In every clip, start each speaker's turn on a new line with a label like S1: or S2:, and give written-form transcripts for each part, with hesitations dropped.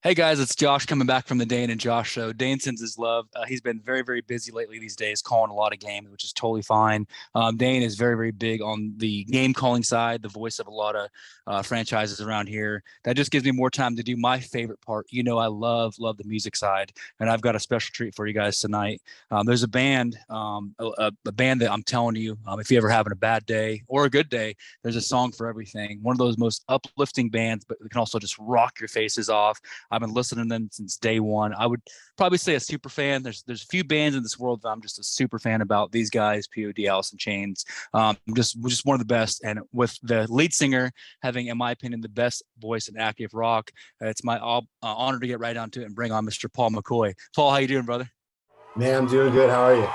S1: Hey guys, it's Josh coming back from the Dane and Josh show. Dane sends his love. He's been very, very busy lately these days, calling a lot of games, which is totally fine. Dane is very, very big on the game calling side, the voice of a lot of franchises around here. That just gives me more time to do my favorite part. You know, I love the music side, and I've got a special treat for you guys tonight. There's a band, a band that I'm telling you, if you're ever having a bad day or a good day, there's a song for everything. One of those most uplifting bands, but it can also just rock your faces off. I've been listening to them since day one. I would probably say a super fan. There's a few bands in this world that I'm just a super fan about. These guys, POD, Alice in Chains, just one of the best. And with the lead singer having, in my opinion, the best voice in active rock, it's my honor to get right down to it and bring on Mr. Paul McCoy. Paul, how you doing, brother?
S2: Man, I'm doing good. How are you?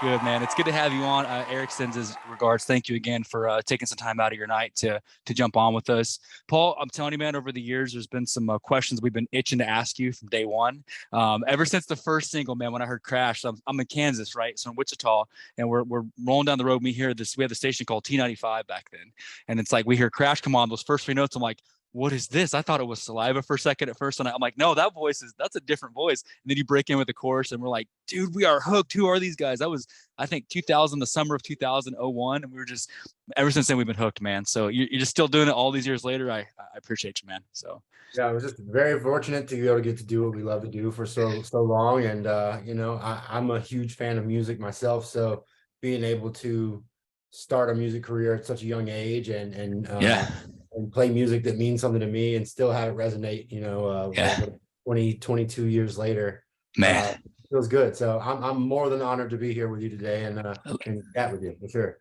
S1: Good, man. It's good to have you on. Eric sends his regards. Thank you again for taking some time out of your night to jump on with us. Paul, I'm telling you, man, over the years, there's been some questions we've been itching to ask you from day one. Ever since the first single, man, when I heard Crash, I'm in Kansas, right? So in Wichita, and we're rolling down the road. We had the station called T95 back then. And it's like we hear Crash come on, those first three notes. I'm like, what is this? I thought it was Saliva for a second at first. And I'm like, no, that's a different voice. And then you break in with the chorus and we're like, dude, we are hooked. Who are these guys? That was, I think, 2000, the summer of 2001. And we were just, ever since then, we've been hooked, man. So you're just still doing it all these years later. I appreciate you, man. So
S2: Yeah, I was just very fortunate to be able to get to do what we love to do for so long. And I'm a huge fan of music myself. So being able to start a music career at such a young age
S1: yeah,
S2: and play music that means something to me and still have it resonate,
S1: yeah,
S2: 22 years later,
S1: man.
S2: feels good. So I'm more than honored to be here with you today and chat with you for sure.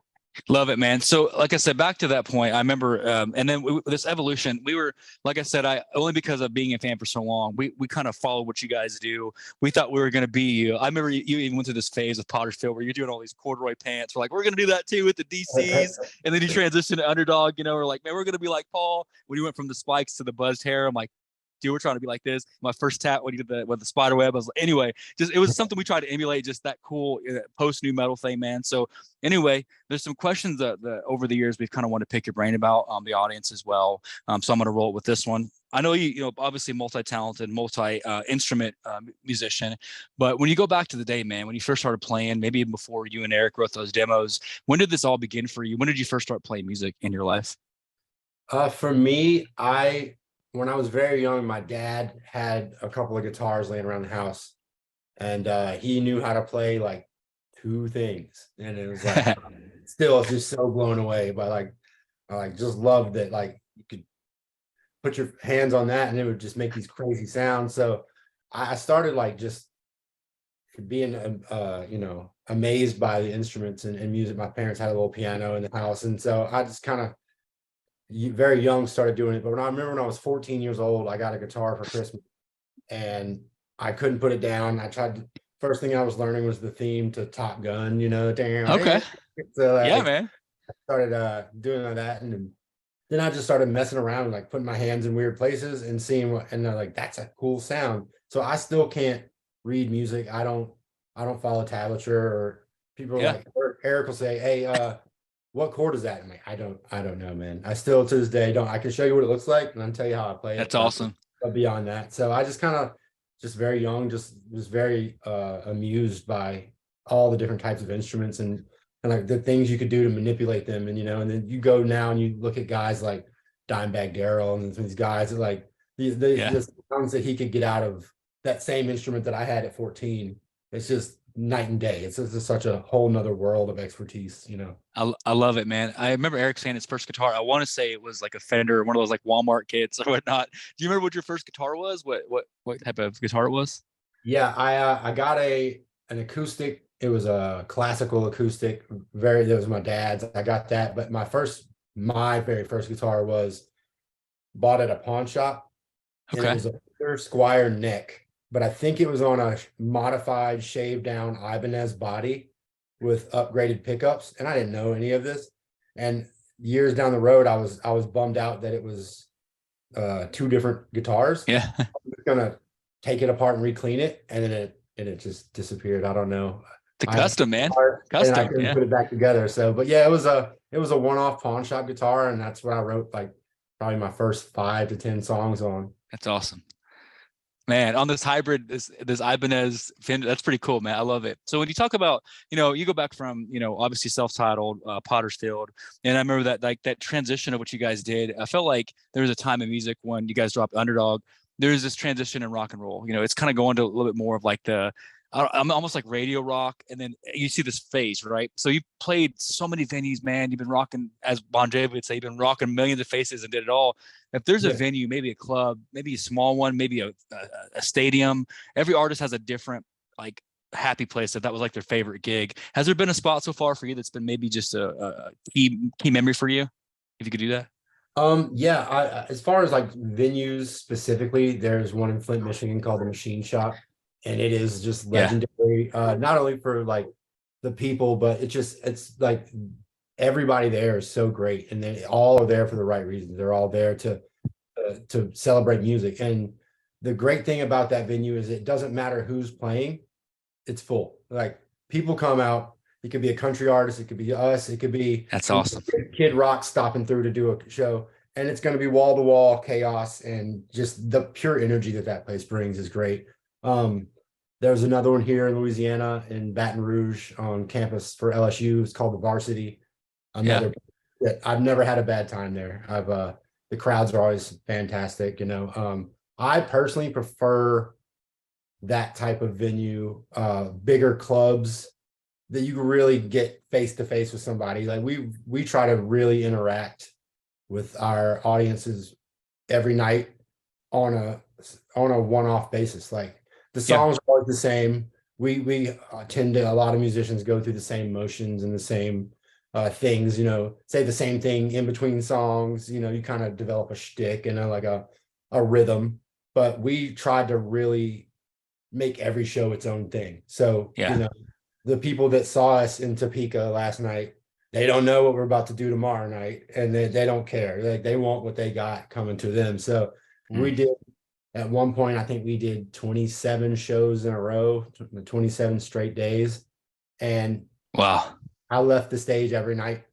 S1: Love it, man. So, like I said, back to that point, I remember, and then this evolution, we were, like I said, I only because of being a fan for so long, we kind of followed what you guys do. We thought we were going to be you. I remember you even went through this phase with Pottersfield where you're doing all these corduroy pants. We're like, we're going to do that too with the DCs. And then you transition to Underdog, we're like, man, we're going to be like Paul. When you went from the spikes to the buzzed hair, I'm like, dude, we're trying to be like this. My first tat when you did the spider web, I was like, anyway, just it was something we tried to emulate, just that cool post new metal thing, man. So anyway, there's some questions that over the years we've kind of wanted to pick your brain about the audience as well. So I'm going to roll with this one. I know you obviously multi-talented, multi-instrument musician, but when you go back to the day, man, when you first started playing, maybe even before you and Eric wrote those demos, when did this all begin for you? When did you first start playing music in your life?
S2: For me, when I was very young, my dad had a couple of guitars laying around the house, and he knew how to play like two things, and it was like still I was just so blown away by I just loved that you could put your hands on that and it would just make these crazy sounds. So I started just being amazed by the instruments and music. My parents had a little piano in the house, and so I just kind of very young started doing it. But I remember when I was 14 years old, I got a guitar for Christmas and I couldn't put it down. First thing I was learning was the theme to Top Gun,
S1: Okay.
S2: So
S1: Yeah,
S2: I
S1: man.
S2: started doing that, and then I just started messing around, putting my hands in weird places and seeing and they're like, that's a cool sound. So I still can't read music. I don't follow tablature, or people are
S1: Yeah.
S2: like, Eric will say, hey, what chord is that? I'm like, I don't know, man. I still to this day don't. I can show you what it looks like and I'll tell you how I play it,
S1: That's awesome.
S2: but beyond that. So I just kind of just very young, just was very amused by all the different types of instruments and like the things you could do to manipulate them. And then you go now and you look at guys like Dimebag Darrell and these guys that
S1: Yeah.
S2: the sounds that he could get out of that same instrument that I had at 14. It's just night and day. It's just such a whole nother world of expertise.
S1: I love it, man. I remember Eric saying his first guitar. I want to say it was like a Fender, one of those like Walmart kits or whatnot. Do you remember what your first guitar was? What type of guitar it was?
S2: Yeah, I got an acoustic. It was a classical acoustic. That was my dad's. I got that, but my very first guitar was bought at a pawn shop, and it
S1: Okay.
S2: was a Fender Squire neck, but I think it was on a modified shaved down Ibanez body with upgraded pickups, and I didn't know any of this. And years down the road, I was bummed out that it was two different guitars.
S1: Yeah.
S2: I'm just gonna take it apart and re-clean it, and then it just disappeared. I don't know.
S1: The
S2: I had
S1: custom, man.
S2: and I
S1: Custom.
S2: couldn't
S1: Yeah.
S2: put it back together. So, but yeah, it was a one-off pawn shop guitar, and that's what I wrote probably my first 5 to 10 songs on.
S1: That's awesome. Man, on this hybrid, this Ibanez Fender, that's pretty cool, man. I love it. So when you talk about, you go back from, obviously self-titled Pottersfield, and I remember that like that transition of what you guys did. I felt like there was a time in music when you guys dropped Underdog. There's this transition in rock and roll. It's kind of going to a little bit more of like I'm almost like radio rock, and then you see this phase, right? So you played so many venues, man. You've been rocking, as Bon Jovi would say, you've been rocking millions of faces and did it all. If there's a
S2: Yeah.
S1: venue, maybe a club, maybe a small one, maybe a stadium, every artist has a different like happy place if that was like their favorite gig. Has there been a spot so far for you that's been maybe just a key memory for you? If you could do that.
S2: Yeah, as far as like venues specifically, there's one in Flint, Michigan called the Machine Shop, and it is just
S1: Yeah.
S2: legendary. Not only for like the people, but it's like everybody there is so great, and they all are there for the right reasons. They're all there to celebrate music. And the great thing about that venue is it doesn't matter who's playing, it's full. Like people come out. It could be a country artist, it could be us, it could be
S1: That's awesome.
S2: Kid Rock stopping through to do a show, and it's going to be wall to wall chaos, and just the pure energy that that place brings is great. Um, there's another one here in Louisiana in Baton Rouge on campus for LSU. It's called the Varsity.
S1: Yeah.
S2: Another that I've never had a bad time there. The crowds are always fantastic. I personally prefer that type of venue, bigger clubs that you can really get face to face with somebody. Like we try to really interact with our audiences every night on a one-off basis. Like the
S1: Yeah.
S2: songs are always the same. We tend to, a lot of musicians go through the same motions and the same things, say the same thing in between songs. You kind of develop a shtick and like a rhythm. But we tried to really make every show its own thing. So,
S1: Yeah.
S2: the people that saw us in Topeka last night, they don't know what we're about to do tomorrow night, and they don't care. They want what they got coming to them. So we
S1: Mm.
S2: did at one point, I think we did 27 shows in a row, 27 straight days. And
S1: Wow.
S2: I left the stage every night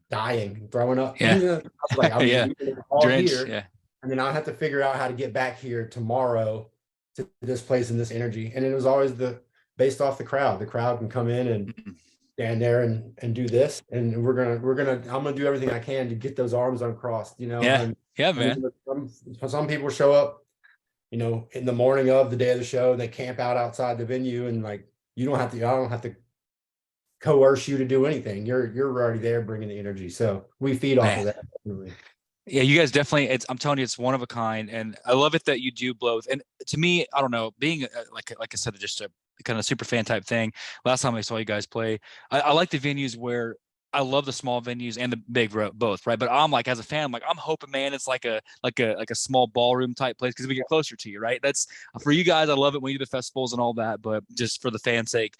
S2: dying, throwing up. I
S1: Yeah.
S2: was like, I'm
S1: Yeah.
S2: leaving it all
S1: Drench.
S2: here.
S1: Yeah.
S2: And then I'll have to figure out how to get back here tomorrow to this place and this energy. And it was always based off the crowd. The crowd can come in and
S1: Mm.
S2: stand there and do this. And I'm gonna do everything I can to get those arms uncrossed,
S1: Yeah.
S2: and
S1: Yeah,
S2: I mean
S1: man.
S2: some people show up, in the morning of the day of the show, and they camp out outside the venue, and like I don't have to coerce you to do anything. You're already there bringing the energy. So we feed off of
S1: Man.
S2: that. Definitely.
S1: Yeah, you guys definitely. I'm telling you, it's one of a kind, and I love it that you do both. And to me, I don't know, being like I said, just a kind of super fan type thing. Last time I saw you guys play, I like the venues where I love the small venues and the big both, right? But I'm like, as a fan, I'm hoping, man, it's like a small ballroom type place because we get closer to you, right? That's for you guys. I love it when you do the festivals and all that, but just for the fan sake,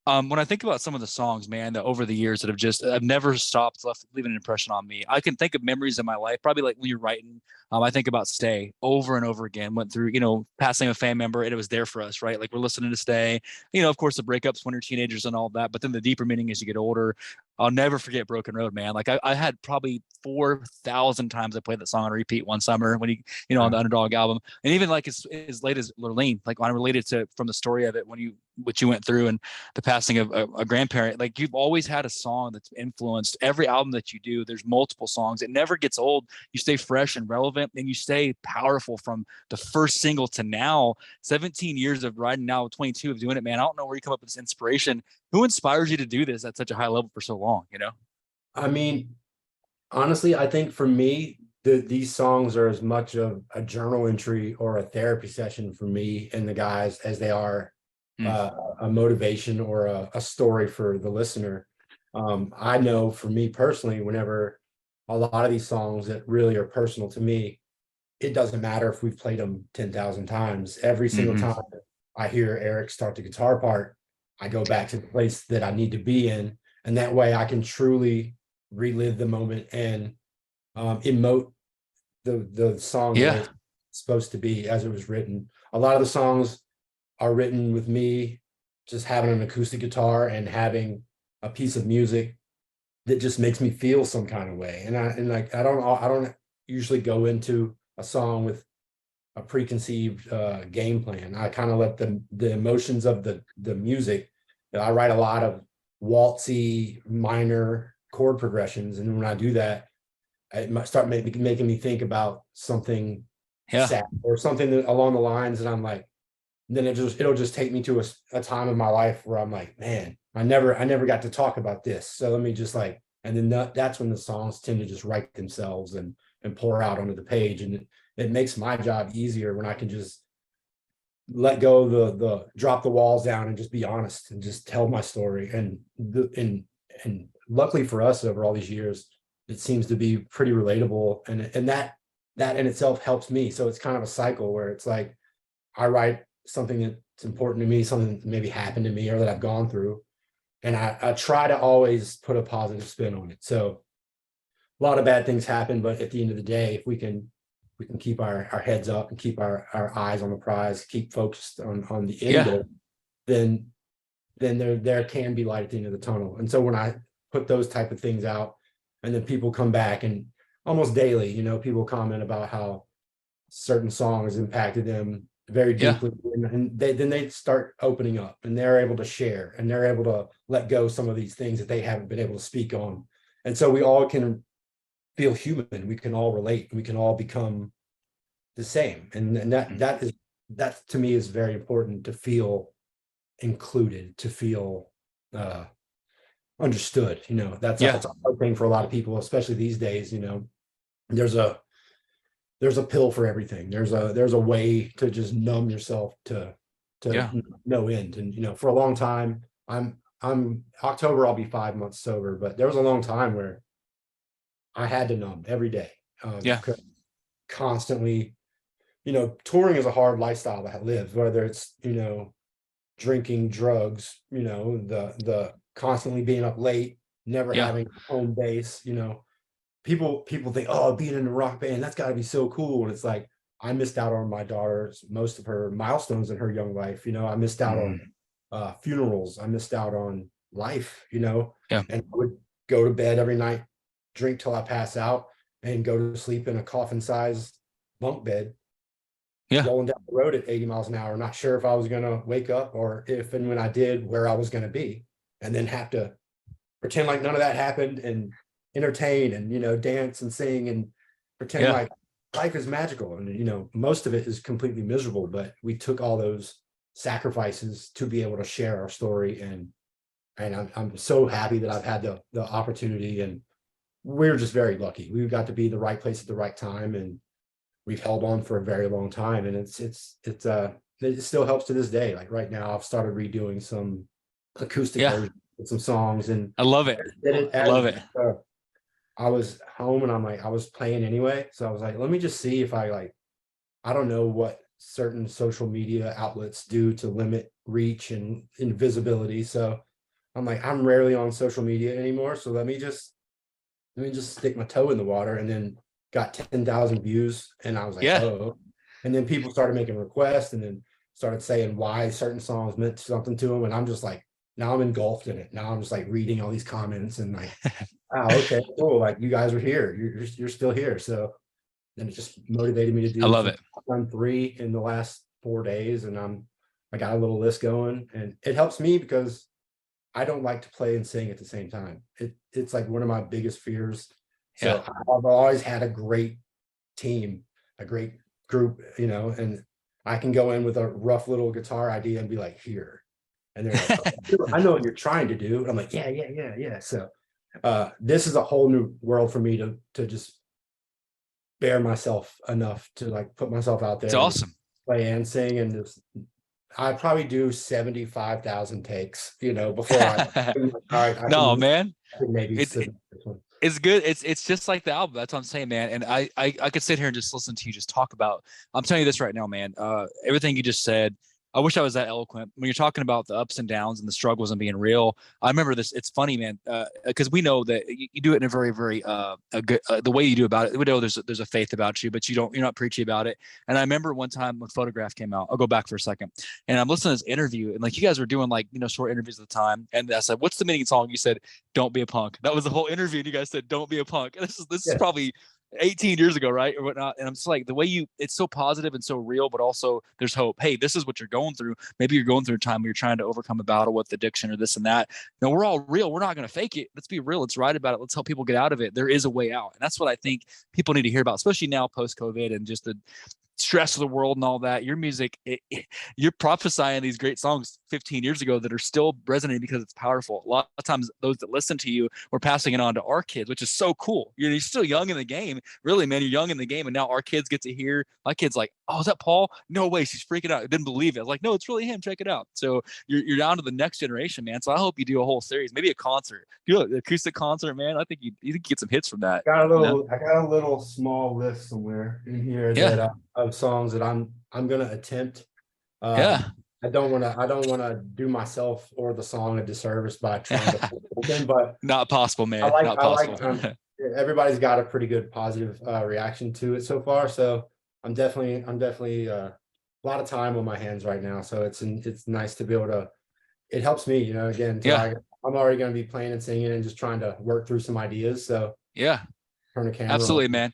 S1: when I think about some of the songs, man, that over the years that have never stopped leaving an impression on me. I can think of memories in my life, probably like when you're writing. I think about Stay over and over again. Went through, passing a fan member, and it was there for us, right? Like we're listening to Stay. Of course, the breakups when you're teenagers and all that. But then the deeper meaning as you get older. I'll never forget Broken Road, man. Like I had probably 4,000 times I played that song on repeat one summer when on the Underdog album, and even like as late as Lurleen, like when I related to from the story of it what you went through and the passing of a grandparent. Like you've always had a song that's influenced every album that you do. There's multiple songs. It never gets old. You stay fresh and relevant, and you stay powerful from the first single to now. 17 years of riding, now 22 of doing it, man. I don't know where you come up with this inspiration. Who inspires you to do this at such a high level for so long?
S2: I mean, honestly, I think for me, these songs are as much of a journal entry or a therapy session for me and the guys as they are
S1: Mm.
S2: a motivation or a story for the listener. I know for me personally, whenever a lot of these songs that really are personal to me, it doesn't matter if we've played them 10,000 times. Every single
S1: Mm-hmm.
S2: time I hear Eric start the guitar part, I go back to the place that I need to be in. And that way I can truly relive the moment and emote the song the way
S1: Yeah.
S2: it's supposed to be as it was written. A lot of the songs are written with me just having an acoustic guitar and having a piece of music that just makes me feel some kind of way. And I don't usually go into a song with a preconceived game plan. I kind of let the emotions of the music. I write a lot of waltzy minor chord progressions, and when I do that, it might start making me think about something
S1: Yeah.
S2: sad or something along the lines, and I'm like, then it'll just take me to a time in my life where I'm like, man, I never got to talk about this, so let me just like, and then that's when the songs tend to just write themselves and pour out onto the page, and it makes my job easier when I can just let go the drop the walls down and just be honest and just tell my story. And luckily for us, over all these years, it seems to be pretty relatable, and that in itself helps me. So it's kind of a cycle where it's like I write something that's important to me, something that maybe happened to me or that I've gone through, and I try to always put a positive spin on it. So a lot of bad things happen, but at the end of the day, if we can keep our heads up and keep our eyes on the prize, keep focused on the end goal, then there can be light at the end of the tunnel. And so when I put those type of things out, and then people come back, and almost daily, people comment about how certain songs impacted them very deeply, and then they start opening up, and they're able to share, and they're able to let go some of these things that they haven't been able to speak on. And so we all can feel human, we can all relate, we can all become the same, and that to me is very important, to feel included, to feel understood. That's a hard thing for a lot of people, especially these days. There's a pill for everything. There's a way to just numb yourself to no end. And for a long time, I'm October, I'll be 5 months sober, but there was a long time where I had to numb every day. Constantly, touring is a hard lifestyle to live, whether it's, drinking, drugs, the constantly being up late, never having home base. People think, oh, being in a rock band, that's got to be so cool. And it's like, I missed out on my daughter's, most of her milestones in her young life. I missed out on funerals. I missed out on life, and I would go to bed every night, drink till I pass out, and go to sleep in a coffin-sized bunk bed, rolling down the road at 80 miles an hour, not sure if I was going to wake up, or if and when I did, where I was going to be, and then have to pretend like none of that happened, and entertain, and dance and sing, and pretend like life is magical. And most of it is completely miserable, but we took all those sacrifices to be able to share our story. And I'm so happy that I've had the opportunity, and we're just very lucky. We got to be the right place at the right time, and we've held on for a very long time. And it still helps to this day. Like right now, I've started redoing some acoustic versions of some songs, and
S1: I love it. Love it.
S2: I was home, and I was playing anyway. So I was like, let me just see if I don't know what certain social media outlets do to limit reach and invisibility. So I'm like, I'm rarely on social media anymore. So let me just stick my toe in the water, and then got 10,000 views. And I was like, oh, and then people started making requests, and then started saying why certain songs meant something to them. And I'm just like, now I'm engulfed in it. Now I'm just like reading all these comments, and like, wow, okay, cool. Like, you guys are here. You're still here. So then it just motivated me to do.
S1: I love it.
S2: I've done 3 in the last 4 days, and I got a little list going, and it helps me because I don't like to play and sing at the same time. It's like one of my biggest fears. So I've always had a great team, a great group, and I can go in with a rough little guitar idea and be like, here. And they're like, oh, I know what you're trying to do. And I'm like, yeah. So this is a whole new world for me to just bear myself enough to like put myself out there.
S1: It's awesome.
S2: Play and sing, and just, I probably do 75,000 takes, before I all right,
S1: no, man.
S2: I can maybe
S1: It's good. It's just like the album. That's what I'm saying, man. And I could sit here and just listen to you just talk about. I'm telling you this right now, man. Everything you just said. I wish I was that eloquent when you're talking about the ups and downs and the struggles and being real. I remember this. It's funny, man, because we know that you do it in a very, very good the way you do about it. We know there's a faith about you, but you're not preachy about it. And I remember one time when Photograph came out. I'll go back for a second, and I'm listening to this interview, and like you guys were doing like short interviews at the time, and I said, "What's the meaning song?" You said, "Don't be a punk." That was the whole interview, and you guys said, "Don't be a punk." And this is probably 18 years ago, right? Or whatnot. And I'm just like, the way it's so positive and so real, but also there's hope. Hey, this is what you're going through. Maybe you're going through a time where you're trying to overcome a battle with addiction or this and that. No, we're all real. We're not going to fake it. Let's be real. Let's write about it. Let's help people get out of it. There is a way out. And that's what I think people need to hear about, especially now post COVID and just the stress of the world and all that. Your music, you're prophesying these great songs 15 years ago that are still resonating because it's powerful. A lot of times those that listen to you, we're passing it on to our kids, which is so cool. You're still young in the game. Really, man, you're young in the game. And now our kids get to hear, my kid's like, oh, is that Paul? No way. She's freaking out. I didn't believe it. I was like, no, it's really him. Check it out. So you're down to the next generation, man. So I hope you do a whole series, maybe a concert. Do an acoustic concert, man. I think you get some hits from that.
S2: I got a little small list somewhere in here that of songs that I'm gonna attempt.
S1: Yeah.
S2: I don't wanna do myself or the song a disservice by trying to them, but
S1: not possible, man. Not possible.
S2: Everybody's got a pretty good positive reaction to it so far. So I'm definitely a lot of time on my hands right now. So it's nice to be able to. It helps me, again. I'm already going to be playing and singing and just trying to work through some ideas. So
S1: yeah,
S2: turn the camera.
S1: Absolutely, man.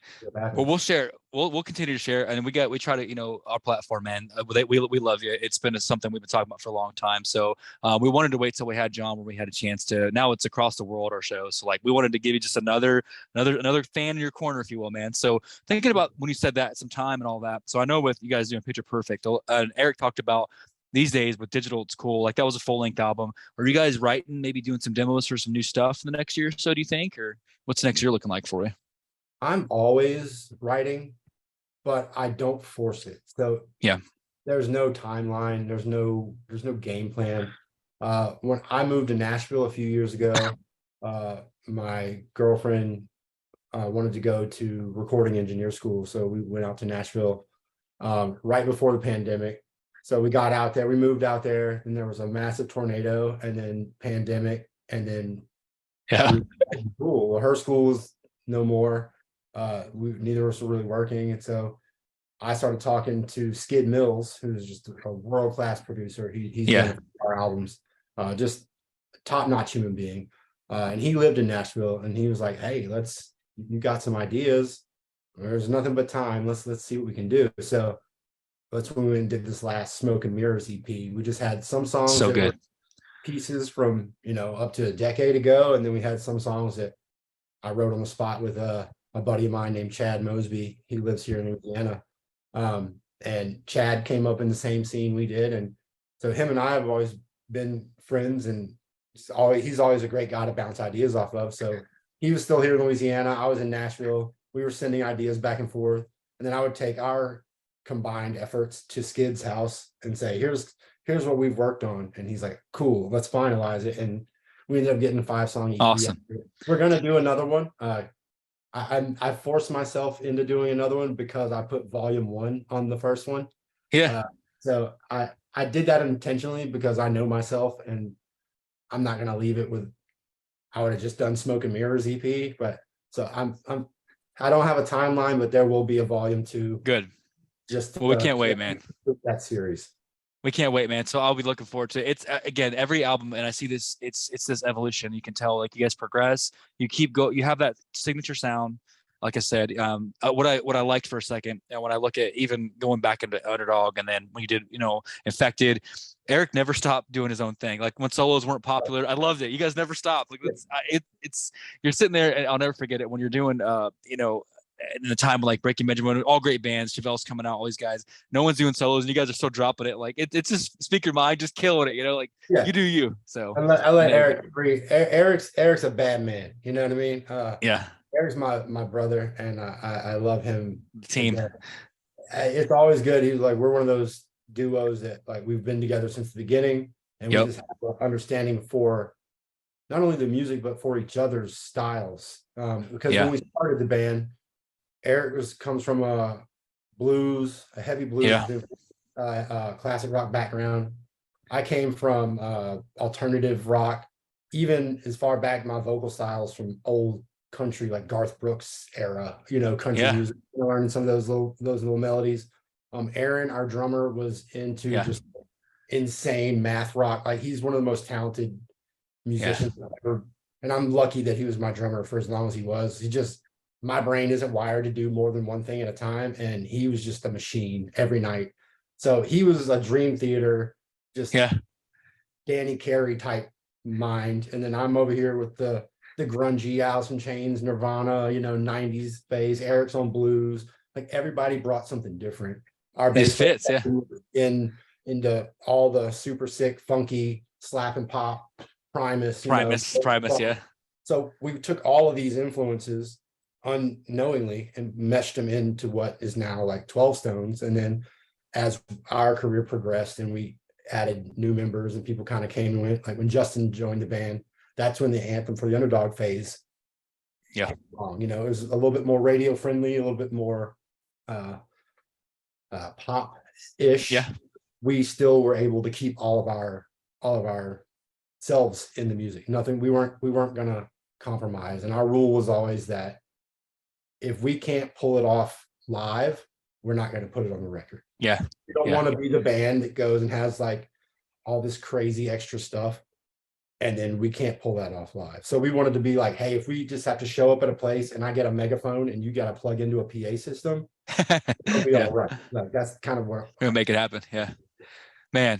S1: Well, we'll share. We'll continue to share, and we try to, our platform, man. We love you. It's been something we've been talking about for a long time. So we wanted to wait till we had John when we had a chance to. Now it's across the world, our show. So like we wanted to give you just another fan in your corner, if you will, man. So thinking about when you said that, some time and all that. So I know with you guys doing Picture Perfect, and Eric talked about. These days with digital, it's cool. Like that was a full-length album. Are you guys writing, maybe doing some demos for some new stuff in the next year or so, do you think? Or what's next year looking like for you?
S2: I'm always writing, but I don't force it. So
S1: yeah,
S2: there's no timeline. There's no game plan. When I moved to Nashville a few years ago, my girlfriend wanted to go to recording engineer school. So we went out to Nashville right before the pandemic. So we got out there, we moved out there, and there was a massive tornado, and then pandemic, and then school. Well, her school's no more. Neither of us were really working, and so I started talking to Skid Mills, who's just a world-class producer. He's done our albums, just top-notch human being. And he lived in Nashville, and he was like, "Hey, you got some ideas? There's nothing but time. Let's see what we can do." So that's when we went and did this last Smoke and Mirrors EP. We just had some songs
S1: so good
S2: pieces from up to a decade ago, and then we had some songs that I wrote on the spot with a buddy of mine named Chad Mosby. He lives here in Louisiana, and Chad came up in the same scene we did, and so him and I have always been friends, and he's always a great guy to bounce ideas off of. So he was still here in Louisiana. I was in Nashville. We were sending ideas back and forth, and then I would take our combined efforts to Skid's house and say, here's what we've worked on. And he's like, cool, let's finalize it. And we ended up getting a 5-song EP.
S1: Awesome.
S2: We're going to do another one. I forced myself into doing another one because I put volume 1 on the first one.
S1: Yeah.
S2: So I did that intentionally because I know myself, and I'm not going to leave it with, I would have just done Smoke and Mirrors EP. But so I don't have a timeline, but there will be a volume 2.
S1: Good. We can't wait, man.
S2: That series.
S1: We can't wait, man. So I'll be looking forward to it. It's again, every album, and I see this, it's this evolution. You can tell, like, you guys progress, you have that signature sound. Like I said, what I liked for a second, and when I look at even going back into Underdog, and then when you did, Infected, Eric never stopped doing his own thing. Like when solos weren't popular, I loved it. You guys never stopped. Like it's you're sitting there, and I'll never forget it when you're doing, in the time of like Breaking Benjamin, all great bands, Chavelle's coming out, all these guys, no one's doing solos, and you guys are still dropping it. Like it's just speak your mind, just killing it, you do you. So
S2: I let Eric agree. Eric's a bad man. You know what I mean? Eric's my brother, and I love him.
S1: Team.
S2: It's always good. He's like, we're one of those duos that like we've been together since the beginning, and we just have an understanding for not only the music but for each other's styles. Because when we started the band, Eric comes from a heavy blues, classic rock background. I came from alternative rock, even as far back my vocal styles from old country, like Garth Brooks era, country music, learning some of those little melodies. Aaron, our drummer, was into just insane math rock. Like he's one of the most talented musicians I've ever, and I'm lucky that he was my drummer for as long as he was. my brain isn't wired to do more than one thing at a time. And he was just a machine every night. So he was a dream theater, just
S1: Yeah.
S2: Danny Carey type mind. And then I'm over here with the grungy Alice in Chains, Nirvana, 90s phase, Eric's on blues. Like everybody brought something different. Our
S1: It just
S2: bass player
S1: fits. Yeah.
S2: into all the super sick, funky slap and pop Primus,
S1: Primus. Yeah.
S2: So we took all of these influences unknowingly and meshed them into what is now like 12 Stones. And then as our career progressed and we added new members and people kind of came and went, like when Justin joined the band, that's when the Anthem for the Underdog phase.
S1: Yeah.
S2: It was a little bit more radio friendly, a little bit more pop-ish.
S1: Yeah.
S2: We still were able to keep all of our selves in the music. Nothing, we weren't gonna compromise. And our rule was always that if we can't pull it off live, we're not going to put it on the record.
S1: Yeah.
S2: We don't want to be the band that goes and has like all this crazy extra stuff and then we can't pull that off live. So we wanted to be like, hey, if we just have to show up at a place and I get a megaphone and you got to plug into a PA system, it'll be all right. Like that's kind of where
S1: we'll make it happen. Yeah, man.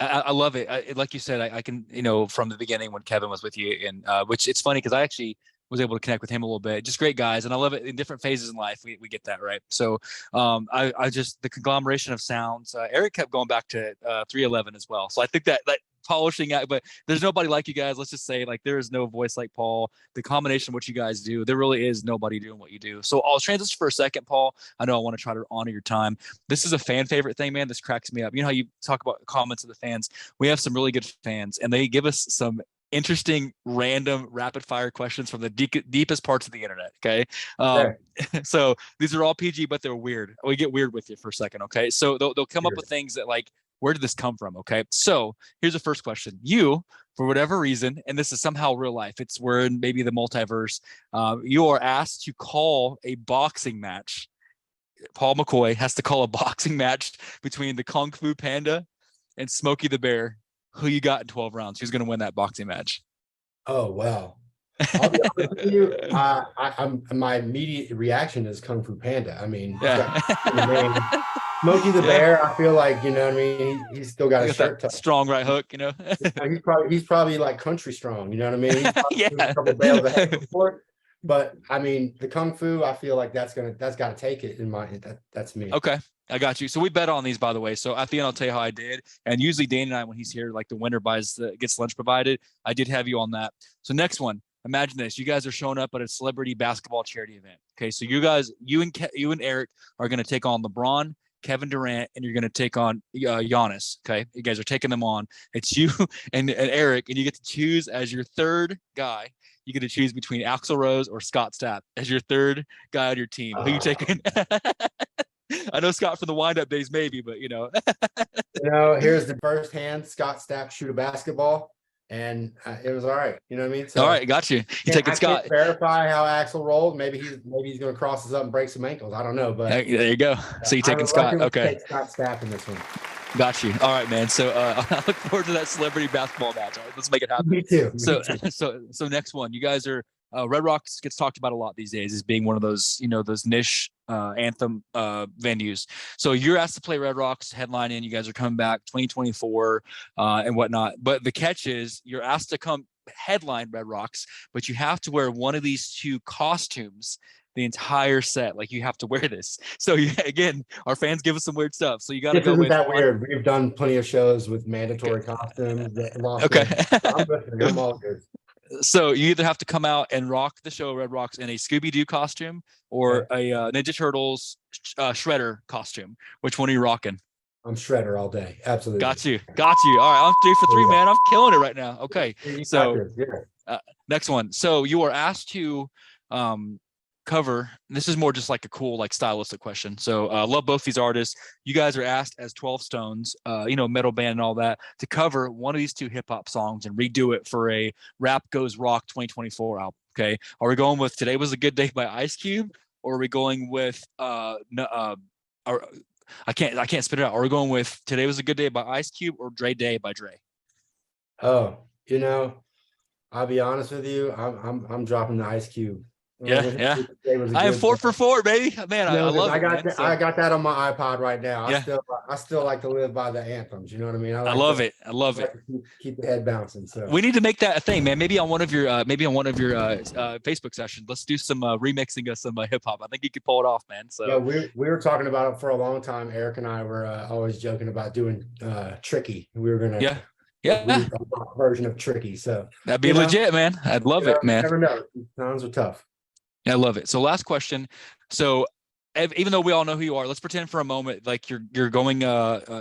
S1: I love it. Like you said, I can, from the beginning when Kevin was with you, and which it's funny because I actually was able to connect with him a little bit. Just great guys, and I love it in different phases in life. We get that right. So I just the conglomeration of sounds. Eric kept going back to 311 as well. So I think that polishing out, but there's nobody like you guys. Let's just say like there is no voice like Paul. The combination of what you guys do, there really is nobody doing what you do. So I'll transition for a second, Paul. I know I want to try to honor your time. This is a fan favorite thing, man. This cracks me up. You know how you talk about comments of the fans? We have some really good fans and they give us some interesting random rapid fire questions from the deepest parts of the internet. Okay. So these are all PG, but they're weird. We get weird with you for a second. Okay. So they'll come up with things that like, where did this come from? Okay. So here's the first question. You, for whatever reason, and this is somehow real life, we're in maybe the multiverse. You are asked to call a boxing match. Paul McCoy has to call a boxing match between the Kung Fu Panda and Smokey the Bear. Who you got in 12 rounds? Who's going to win that boxing match?
S2: Oh, well, I'll be honest with you. My immediate reaction is Kung Fu Panda. I mean, Smokey the Bear, I feel like, you know what I mean? He's still got a shirt tucked.
S1: Strong right hook,
S2: He's probably like country strong, you know what I mean? He's
S1: a
S2: couple bales of hay before. But I mean, the Kung Fu, I feel like that's got to take it in my that's me.
S1: Okay. I got you. So we bet on these, by the way. So at the end, I'll tell you how I did. And usually Dane and I, when he's here, like the winner gets lunch provided. I did have you on that. So next one, imagine this. You guys are showing up at a celebrity basketball charity event. Okay. So you and Eric are going to take on LeBron, Kevin Durant, and you're going to take on Giannis. Okay. You guys are taking them on. It's you and Eric, and you get to choose as your third guy. You get to choose between Axl Rose or Scott Stapp as your third guy on your team. Who you taking? I know Scott from the wind-up days, maybe, but
S2: here's the first hand Scott Stapp shoot a basketball, and it was all right. You know what I mean? So,
S1: all right, got you. You taking Scott?
S2: Can't verify how Axl rolled. Maybe he's going to cross us up and break some ankles. I don't know, but
S1: there you go. So you taking Scott? Okay,
S2: take Scott Stapp in this one.
S1: Got you. All right, man. So I look forward to that celebrity basketball match. All right, let's make it happen.
S2: Me too.
S1: So next one, you guys are. Red Rocks gets talked about a lot these days as being one of those, those niche anthem venues. So you're asked to play Red Rocks headlining. You guys are coming back 2024 and whatnot. But the catch is you're asked to come headline Red Rocks, but you have to wear one of these two costumes the entire set. Like you have to wear this. So again, our fans give us some weird stuff. So you got to go with
S2: that weird. We've done plenty of shows with mandatory costumes.
S1: Okay.
S2: I'm all good.
S1: So you either have to come out and rock the show Red Rocks in a Scooby-Doo costume or a Ninja Turtles Shredder costume. Which one are you rocking?
S2: I'm Shredder all day. Absolutely.
S1: Got you. All right, I'm 3 for 3, man. I'm killing it right now. Okay. So next one. So you are asked to cover. This is more just like a cool, like stylistic question. So love both these artists. You guys are asked as 12 Stones, metal band and all that, to cover one of these two hip hop songs and redo it for a Rap Goes Rock 2024 album. Okay. Are we going with Today Was a Good Day by Ice Cube, or are we going with I can't spit it out. Are we going with Today Was a Good Day by Ice Cube or Dre Day by Dre?
S2: Oh, I'll be honest with you. I'm dropping the Ice Cube
S1: Yeah, yeah.
S2: Today was a
S1: I am
S2: good
S1: 4 for 4, baby. Man, I
S2: No, because
S1: love it, man.
S2: I
S1: So
S2: got that on my iPod right now.
S1: yeah,
S2: I still like to live by the anthems. You know what I mean?
S1: I love it. I
S2: I
S1: love it.
S2: like to keep the head bouncing. So
S1: We need to make that a thing, man. Maybe on one of your Facebook sessions, let's do some remixing of some hip hop. I think you could pull it off, man.
S2: yeah,
S1: So
S2: we were talking about it for a long time. Eric and I were always joking about doing Tricky. We were gonna
S1: yeah,
S2: release
S1: yeah,
S2: a rock version of Tricky. So
S1: that'd be legit, man. I'd love it,
S2: you
S1: man.
S2: never know. Times are tough.
S1: I love it. So last question. So even though we all know who you are, let's pretend for a moment like you're going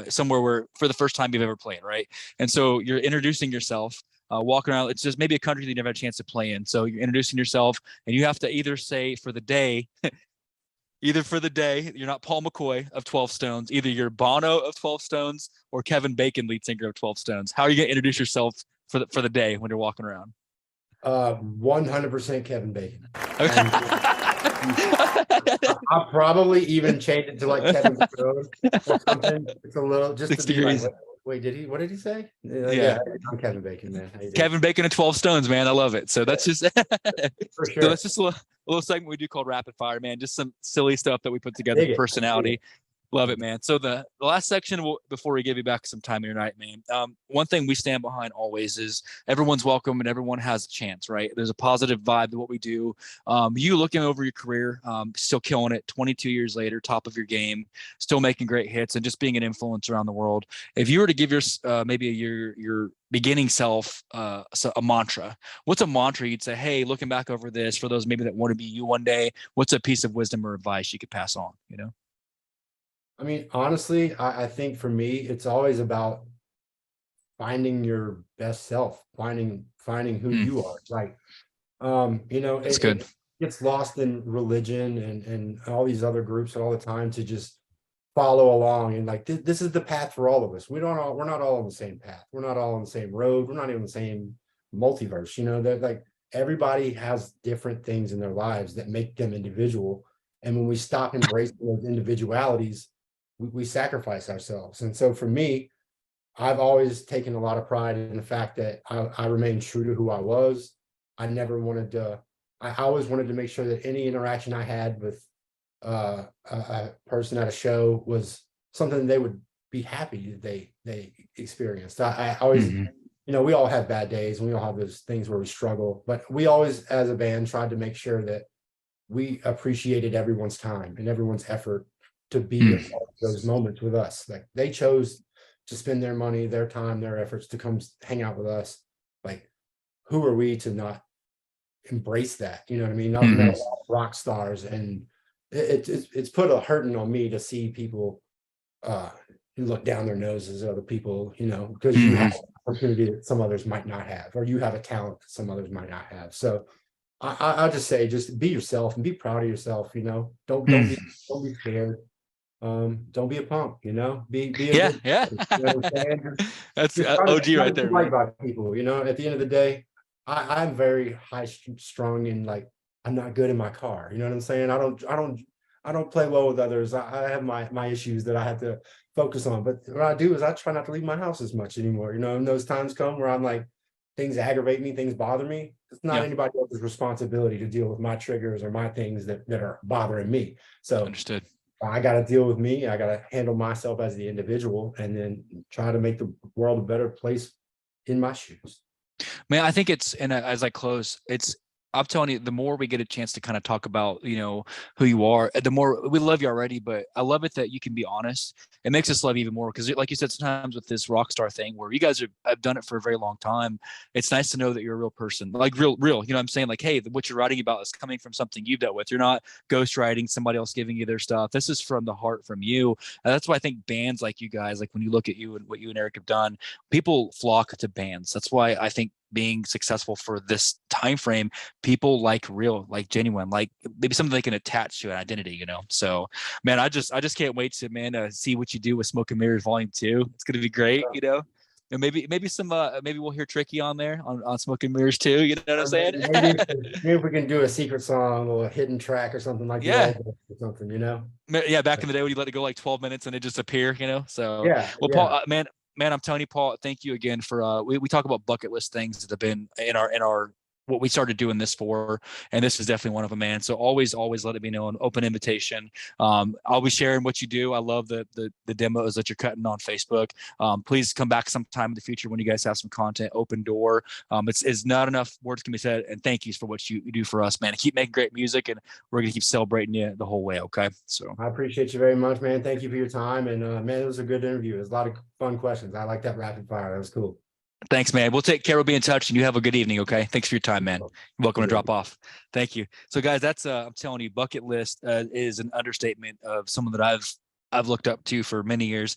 S1: somewhere where for the first time you've ever played, right? And so you're introducing yourself, walking around. It's just maybe a country that you never had a chance to play in. So you're introducing yourself, and you have to either say for the day, you're not Paul McCoy of 12 Stones. Either you're Bono of 12 Stones or Kevin Bacon, lead singer of 12 Stones. How are you going to introduce yourself for the day when you're walking around?
S2: 100% Kevin Bacon. And I'll probably even change it to like Kevin Code or something. It's a little just
S1: Six
S2: to be like,
S1: degrees.
S2: wait, what did he say?
S1: Yeah.
S2: I'm Kevin Bacon, man. How you doing?
S1: Kevin Bacon and 12 Stones, man. I love it. So that's just
S2: For
S1: so
S2: sure.
S1: that's just a little segment we do called Rapid Fire, man. Just some silly stuff that we put together,
S2: Dig it.
S1: personality. Love it, man. So the last section, before we give you back some time of your night, man. One thing we stand behind always is everyone's welcome and everyone has a chance, right? There's a positive vibe to what we do. You looking over your career, still killing it. 22 years later, top of your game, still making great hits, and just being an influence around the world. If you were to give maybe your beginning self a mantra, what's a mantra you'd say? Hey, looking back over this, for those maybe that want to be you one day, what's a piece of wisdom or advice you could pass on? You know.
S2: I mean, honestly, I think for me, it's always about finding your best self, finding who you are. Like,
S1: That's good.
S2: it gets lost in religion and all these other groups all the time to just follow along and like this is the path for all of us. We're not all on the same path. We're not all on the same road. We're not even the same multiverse. That like everybody has different things in their lives that make them individual. And when we stop embracing those individualities, we sacrifice ourselves. And so for me, I've always taken a lot of pride in the fact that I remained true to who I was. I never wanted to, I always wanted to make sure that any interaction I had with a person at a show was something they would be happy that they experienced. I always, we all have bad days and we all have those things where we struggle, but we always, as a band, tried to make sure that we appreciated everyone's time and everyone's effort to be a part of those moments with us. Like they chose to spend their money, their time, their efforts to come hang out with us. Like, who are we to not embrace that? You know what I mean? Not rock stars. And it's put a hurting on me to see people look down their noses at other people, because you have an opportunity that some others might not have, or you have a talent that some others might not have. So I'll just say, just be yourself and be proud of yourself. Don't be scared. Don't be a punk. Be a good person,
S1: That's
S2: just
S1: OG
S2: try
S1: right
S2: to
S1: there,
S2: like
S1: man.
S2: about people. At the end of the day, I'm very high strung and like I'm not good in my car. You know what I'm saying? I don't play well with others. I have my issues that I have to focus on. But what I do is I try not to leave my house as much anymore. And those times come where I'm like, things aggravate me, things bother me. It's not anybody else's responsibility to deal with my triggers or my things that are bothering me. So
S1: Understood.
S2: I got to deal with me. I got to handle myself as the individual and then try to make the world a better place in my shoes.
S1: Man, I think as I close, I'm telling you, the more we get a chance to kind of talk about, who you are, the more we love you already, but I love it that you can be honest. It makes us love you even more because like you said, sometimes with this rock star thing where you guys have done it for a very long time, it's nice to know that you're a real person, like real, what I'm saying? Like, hey, what you're writing about is coming from something you've dealt with. You're not ghostwriting somebody else giving you their stuff. This is from the heart, from you. And that's why I think bands like you guys, like when you look at you and what you and Eric have done, people flock to bands. That's why I think being successful for this time frame, people like real, like genuine, like maybe something they can attach to an identity, So man, I just can't wait to see what you do with Smoke and Mirrors Volume 2. It's gonna be great, and maybe some maybe we'll hear Tricky on there on Smoke and Mirrors too, you know what I'm saying?
S2: Maybe if we can do a secret song or a hidden track or something like the old days or something,
S1: Yeah, back in the day when you let it go like 12 minutes and it just appear, So well,
S2: yeah.
S1: Paul, man, I'm telling you, Paul, thank you again for we talk about bucket list things that have been in our what we started doing this for, and this is definitely one of them, man. So always let it be known, open invitation. I'll be sharing what you do. I love the demos that you're cutting on Facebook. Please come back sometime in the future when you guys have some content. Open door. It's not enough words can be said, and thank yous for what you do for us, man. Keep making great music, and we're gonna keep celebrating you the whole way. Okay, so
S2: I appreciate you very much, man. Thank you for your time. And man, it was a good interview. It was a lot of fun questions. I like that rapid fire. That was cool.
S1: thanks, man. We'll take care. We'll be in touch, and you have a good evening. Okay, thanks for your time, man. You're welcome to drop off. Thank you. So, guys, that's I'm telling you, bucket list is an understatement of someone that I've looked up to for many years.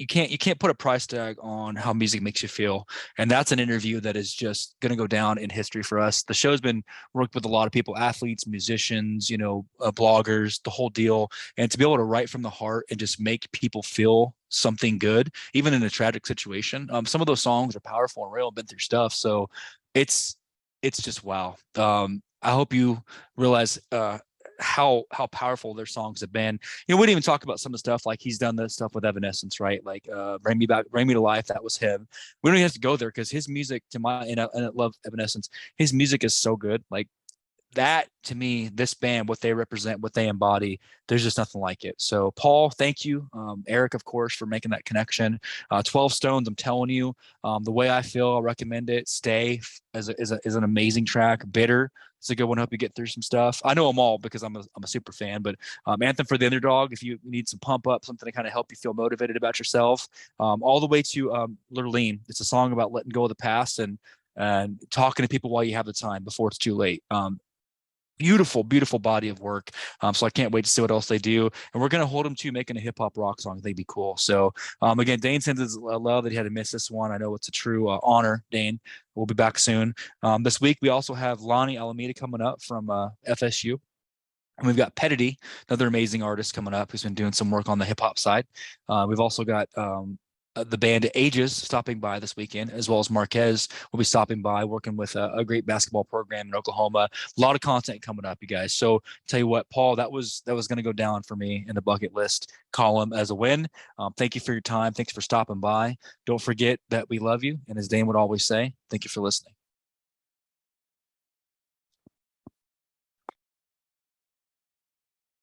S1: You can't put a price tag on how music makes you feel, and that's an interview that is just going to go down in history for us. The show's been worked with a lot of people, athletes, musicians, bloggers, the whole deal, and to be able to write from the heart and just make people feel something good, even in a tragic situation. Some of those songs are powerful and real, been through stuff, so it's just wow. I hope you realize how powerful their songs have been. We didn't even talk about some of the stuff, like he's done the stuff with Evanescence, right? Like Bring Me to Life, that was him. We don't even have to go there because his music, and I love Evanescence, his music is so good. Like that, to me, this band, what they represent, what they embody, there's just nothing like it. So Paul, thank you. Eric, of course, for making that connection. 12 Stones, I'm telling you, the way I feel, I recommend it. Stay is an amazing track. Bitter, it's a good one. I hope you get through some stuff. I know them all because I'm a super fan, but Anthem for the Underdog, if you need some pump up, something to kind of help you feel motivated about yourself, all the way to Lurleen. It's a song about letting go of the past and talking to people while you have the time before it's too late. Beautiful body of work. So I can't wait to see what else they do. And we're going to hold them to making a hip hop rock song. They'd be cool. So again, Dane sends his love that he had to miss this one. I know it's a true honor, Dane. We'll be back soon. This week, we also have Lonnie Alameda coming up from FSU. And we've got Pedity, another amazing artist coming up who's been doing some work on the hip hop side. We've also got the band Ages stopping by this weekend, as well as Marquez will be stopping by, working with a great basketball program in Oklahoma. A lot of content coming up, you guys. So tell you what, Paul, that was going to go down for me in the bucket list column as a win. Thank you for your time. Thanks for stopping by. Don't forget that we love you. And as Dane would always say, thank you for listening.